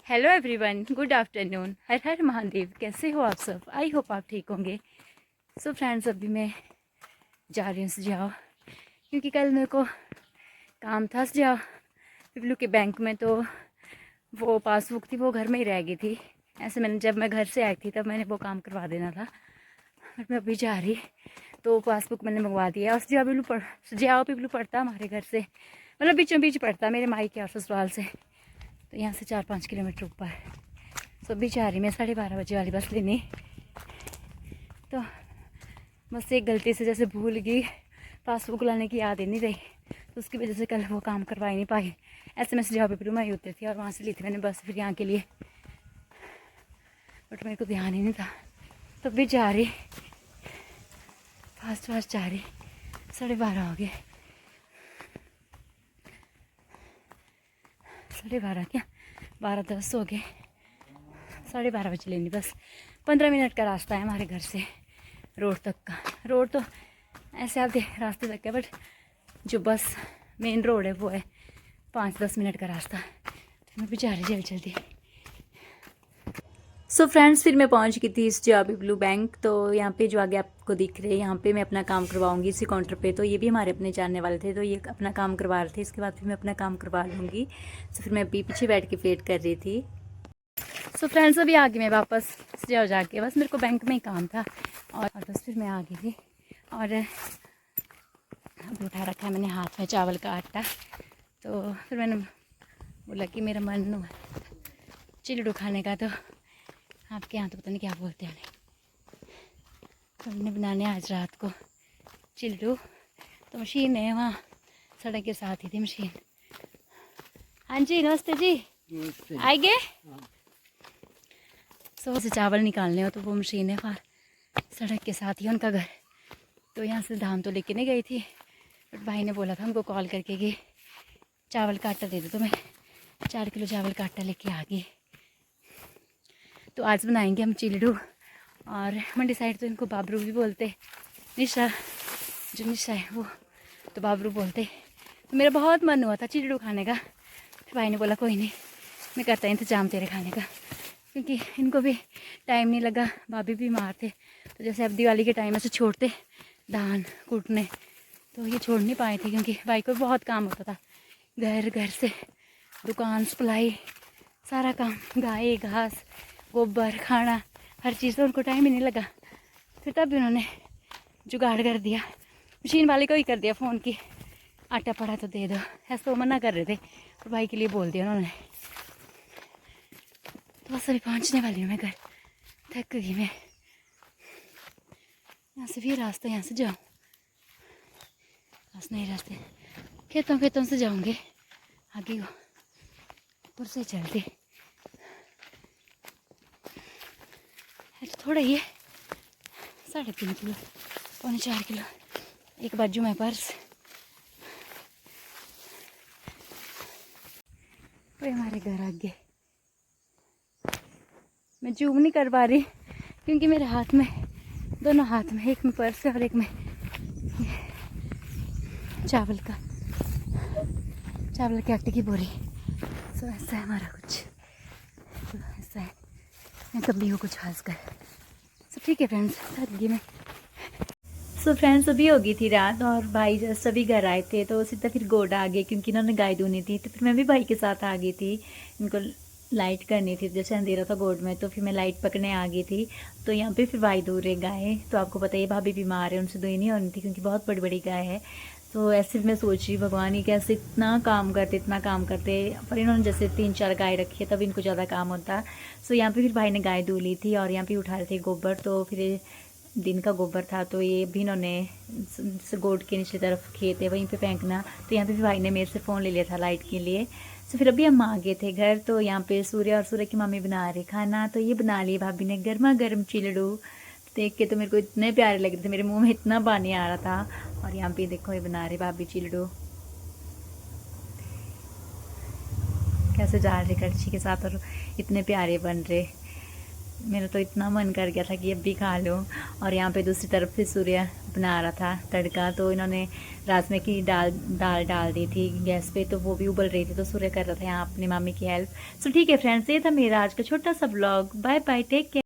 Hello everyone, good afternoon. हर हर महादेव। कैसे हो आप सब? आई होप आप ठीक होंगे। सो फ्रेंड्स, अभी मैं जा रही हूँ सुझाव, क्योंकि कल मेरे को काम था सुझाव पिपलू के बैंक में। तो वो पासबुक थी, वो घर में ही रह गई थी। ऐसे मैंने जब मैं घर से आई थी तब मैंने वो काम करवा देना था, बट मैं अभी जा रही तो पासबुक मैंने मंगवा दिया। और सुझाव पिपलू पड़ता हमारे घर से, मतलब बीचों बीच पड़ता मेरे मायके और ससुराल से। तो यहाँ से 4-5 किलोमीटर ऊपर। तो अभी जा रही मैं 12:30 बजे वाली बस लेने। तो बस एक गलती से जैसे भूल गई, पासबुक लाने की याद ही नहीं रही, तो उसकी वजह से कल वो काम करवा ही नहीं पाई। ऐसे मैं सुझाव पेपर में ही उतरी थी और वहाँ से ली थी मैंने बस फिर यहाँ के लिए, बट मेरे को ध्यान ही नहीं था। तो अभी जा रही, फास्ट फास्ट जा रही। 12:30 हो गए। 12:30 क्या, 12:10 हो गए। 12:30 बजे लेनी बस। 15 मिनट का रास्ता है हमारे घर से रोड तक का। रोड तो ऐसे आप रास्ते तक है, बट जो बस मेन रोड है वो है 5-10 मिनट का रास्ता। तो मैं भी जा रही जल्दी जल्दी। सो फ्रेंड्स, फिर मैं पहुंच गई थी इस जॉबी ब्लू बैंक। तो यहाँ पे जो आगे आपको दिख रहे हैं, यहाँ पे मैं अपना काम करवाऊंगी इसी काउंटर पे। तो ये भी हमारे अपने जानने वाले थे, तो ये अपना काम करवा रहे थे। इसके बाद फिर मैं अपना काम करवा लूँगी। तो फिर मैं अभी पीछे बैठ के वेट कर रही थी। सो फ्रेंड्स, अभी आ गई मैं वापस जाके। बस मेरे को बैंक में ही काम था और बस फिर मैं आ गई थी। और अभी उठा रखा है मैंने हाथ में चावल का आटा। तो फिर मैंने बोला कि मेरा मन चिल्डू खाने का, तो आपके यहाँ तो पता नहीं क्या बोलते हैं। तो हमने बनाने आज रात को चिल्डू। तो मशीन है वहाँ सड़क के साथ ही थी मशीन। हाँ जी, नमस्ते जी, आएंगे। सो से चावल निकालने हो तो वो मशीन है बाहर सड़क के साथ ही उनका घर। तो यहाँ से धान तो लेके नहीं गई थी, बट भाई ने बोला था हमको कॉल करके कि चावल का आटा दे दो। तो मैं 4 किलो चावल का आटा लेके आ गई। तो आज बनाएंगे हम चिल्डू। और मंडी साइड तो इनको बाबरू भी बोलते, निशा, जो निशा है वो तो बाबरू बोलते। तो मेरा बहुत मन हुआ था चिल्डू खाने का। फिर भाई ने बोला कोई नहीं, मैं करता इंतजाम तेरे खाने का, क्योंकि इनको भी टाइम नहीं लगा। भाभी भी बीमार थे, तो जैसे अब दिवाली के टाइम ऐसे छोड़ते धान कूटने, तो ये छोड़ नहीं पाए थे, क्योंकि भाई को बहुत काम होता था। घर से दुकान सप्लाई सारा काम, गाय घास गोबर खाना हर चीज़, तो उनको टाइम ही नहीं लगा। फिर तब भी उन्होंने जुगाड़ कर दिया, मशीन वाले को ही कर दिया फ़ोन की, आटा पड़ा तो दे दो। ऐसा तो मना कर रहे थे, तो भाई के लिए बोल दिया उन्होंने। तो बस अभी पहुँचने वाली हूँ मैं घर, थक गई मैं। यहाँ से भी रास्ता, यहाँ से जाऊँ बस, नहीं रास्ते खेतों से जाऊँगे आगे को, ऊपर से चलते है। थोड़ा ही है, 3.5 किलो, 4 किलो। एक बाजू में पर्स। वो हमारे घर आगे। मैं जूम नहीं कर पा रही, क्योंकि मेरे हाथ में, दोनों हाथ में, एक में पर्स है और एक में चावल के आटे की बोरी। सो ऐसा है हमारा कुछ, तो ऐसा है। मैं कभी हूँ कुछ खास कर। सो ठीक है फ्रेंड्स, थक गई मैं। सो फ्रेंड्स, अभी हो गई थी रात और भाई जस्ट अभी घर आए थे, तो सीधा फिर गोड आ गए, क्योंकि इन्होंने गाय दूनी थी। तो फिर मैं भी भाई के साथ आ गई थी, इनको लाइट करनी थी, जैसे अंधेरा था गोड में, तो फिर मैं लाइट पकड़ने आ गई थी। तो यहाँ पे फिर भाई दूर रहे गाय। तो आपको पता है भाभी बीमार है, उनसे दूई नहीं होनी थी, क्योंकि बहुत बड़ी बड़ी गाय है। तो ऐसे मैं सोच रही भगवान ही कैसे इतना काम करते पर इन्होंने जैसे 3-4 गाय रखी है, तब इनको ज़्यादा काम होता। सो यहाँ पे फिर भाई ने गाय धो ली थी और यहाँ पे उठा रहे थे गोबर। तो फिर दिन का गोबर था, तो ये भी इन्होंने गोड के नीचे तरफ खेत है वहीं पे फेंकना। तो यहाँ पे भी भाई ने मेरे से फ़ोन ले लिया था लाइट के लिए। तो फिर अभी हम आ गए थे घर। तो यहाँ पे सूर्य और सूर्य की मम्मी बना रही खाना। तो ये बना ली भाभी ने गर्मा गर्म चिल्डू। देख के तो मेरे को इतने प्यारे लग रहे थे, मेरे मुंह में इतना पानी आ रहा था। और यहाँ पे देखो ये बना रही भाभी चिल्डू, कैसे जा रहे कड़छी के साथ, और इतने प्यारे बन रहे। मेरा तो इतना मन कर गया था कि अब भी खा लूँ। और यहाँ पे दूसरी तरफ से सूर्य बना रहा था तड़का, तो इन्होंने राजमे की दाल दाल डाल दी थी गैस पे, तो वो भी उबल रही थी, तो सूर्य कर रहा था यहाँ अपनी मम्मी की हेल्प। सो ठीक है फ्रेंड्स, ये था मेरा आज का छोटा सा blog. Bye bye, take care.